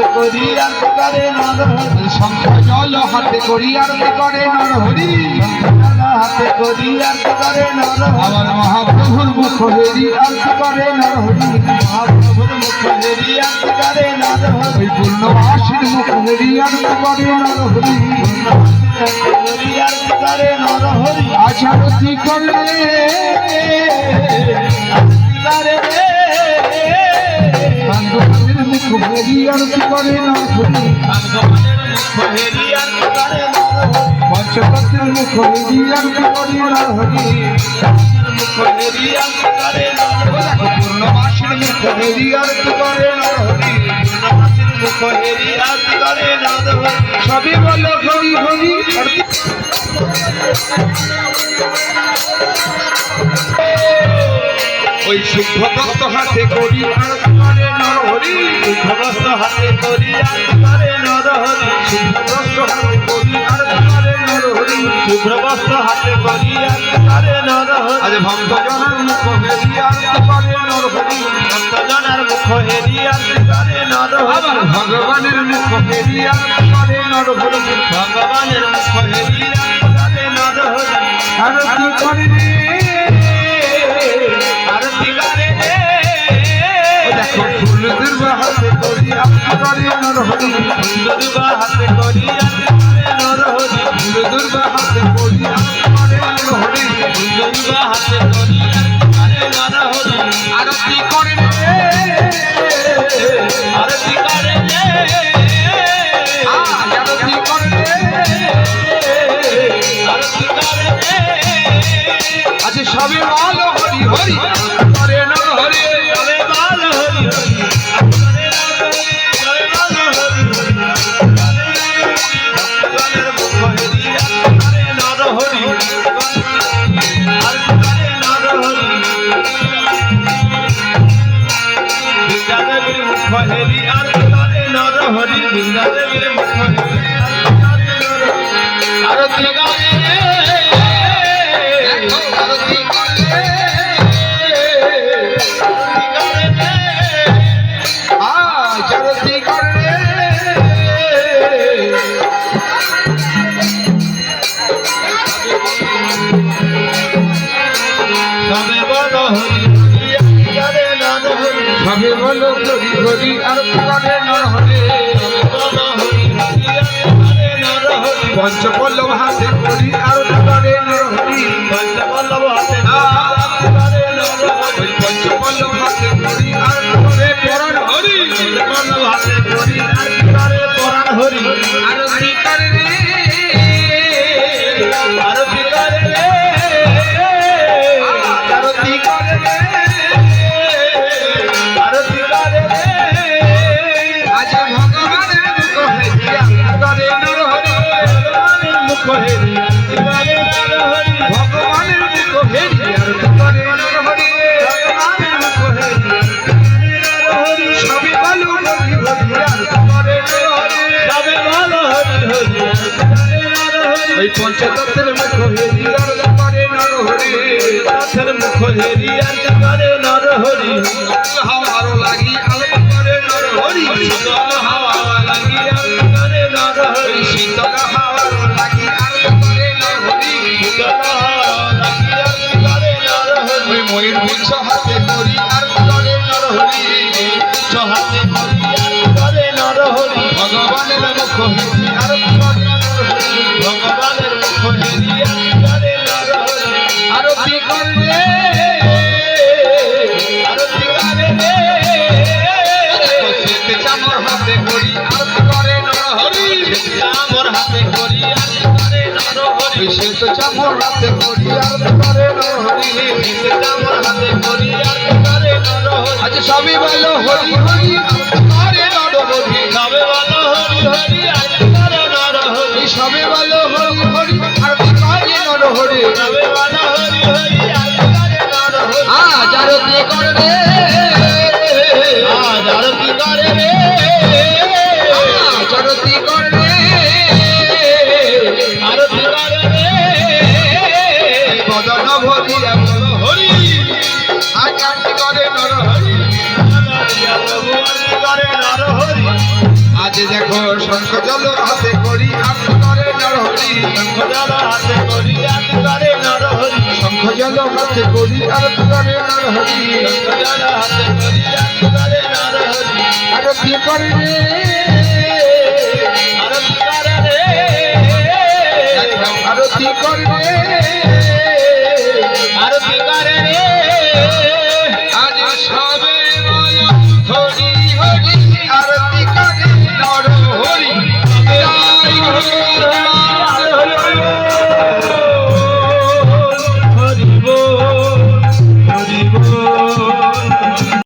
হাতে করি আরতি করে নরহরি শঙ্খ জল হাতে করি আরতি করে নরহরি হাতে করি আরতি করে নরহরি আবার মহাপ্রভুর মুখ হেরি আরতি করে নরহরি মহাপ্রভুর মুখ হেরি আরতি করে নরহরি পূর্ণবাসীর মুখ হেরি আরতি করে নরহরি পূর্ণবাসীর আরতি করে নরহরি আচারতি করে ভগবানের মুখ হেরি আরতি করে নরহরি পঞ্চতত্ত্বের মুখ হেরি আরতি করে নরহরি পূর্ণবাসীর মুখ হেরি আরতি করে নরহরি সবই বলো হরি হরি ওই শুদ্ধ ভক্ত হাতে করি আরতি করে নরহরি শুদ্ধ ভক্ত হাতে করি আরতি করে নরহরি শুদ্ধ ভক্ত হাতে করি আরতি করে নরহরি শুদ্ধ ভক্ত হাতে করি আরতি করে নরহরি আজ ভক্তজনের মুখ হেরি আরতি করে নরহরি ভক্তজনের মুখ হেরি আরতি করে নরহরি ভগবানের মুখ হেরি আরতি করে নরহরি ভগবানের মুখ হেরি আরতি করে নরহরি আরতি করে দেখো ফুল দুর্বা হাতে করি আরতি করে নরহরি ফুল দুর্বা হাতে করি আরতি করে নরহরি ফুল দুর্বা হাতে করি আরতি করে নরহরি ফুল দুর্বা হাতে করি আরতি করে নরহরি আরতি করে আরতি করে আরতি করে আজ সবে ভালো হরি হরি করে নরহরি সবে ভালো হরি সবে বলো হরি হরি আরতি করে নরহরি পঞ্চপল্লব হাতে করি আরতি করে নরহরি পঞ্চপল্লব হাতে পঞ্চপল্লব হাতে করি আরতি করে পরাণ হরি পঞ্চপল্লব হাতে করি আরতি করে পরাণ হরি আরতি করে আরতি করে আরতি করে আজ ভগবানের মুখ হেরি আরতি করে নরহরি ভগবানের মুখ হেরি আরতি করে নরহরি সবই ভালো হরি হরি আরতি করে নরহরি সবে ভালো হরি হরি ওই পঞ্চতত্ত্বের মুখ হেরি আরতি করে নরহরি তত্ত্বের মুখ হেরি আরতি করে নরহরি হাওয়ারও লাগি আরতি করে নরহরি শীতল হাওয়া লাগি আরতি করে নরহরি শীতল হাওয়ারও লাগি আরতি করে নরহরি শীতল হাওয়া লাগি আরতি করে নরহরি ওই ময়ূর পুচ্ছ হাতে করি আরতি করে নরহরি পুচ্ছ হাতে করি আরতি করে নরহরি ভগবানের মুখ হেরি আরতি করে নরহরি ভগবানের মুখ হেরি আরতি করে নরহরি আরতি করে আরতি করে চামর হাতে করি আরতি করে নরহরি চামর হাতে করি আরতি করে নরহরি শ্বেত চামর হাতে করি আরতি করে নরহরি শ্বেত চামর হাতে করি আরতি করে নরহরি আজ সবই ভালো হরি হরি করে নরহরি সবে ভালো হরি হরি আরতি করে নরহরি সবে ভালো হরি হরি আরতি করে নরহরি সবে ভালো হরি হরি আরতি করে নরহরি আজ আরতি করে আজ আরতি করে আরতি করে আরতি করে বদন ভরিয়া হরি আজ আরতি করে নরহরি প্রভু আরতি করে আজকে দেখো শঙ্খ জল হাতে করি আরতি করে নরহরি শঙ্খ জল হাতে করি আরতি করে নরহরি শঙ্খ জল হাতে করি আরতি করে নরহরি শঙ্খ জল হাতে করি আরতি করে নরহরি আরতি করে রে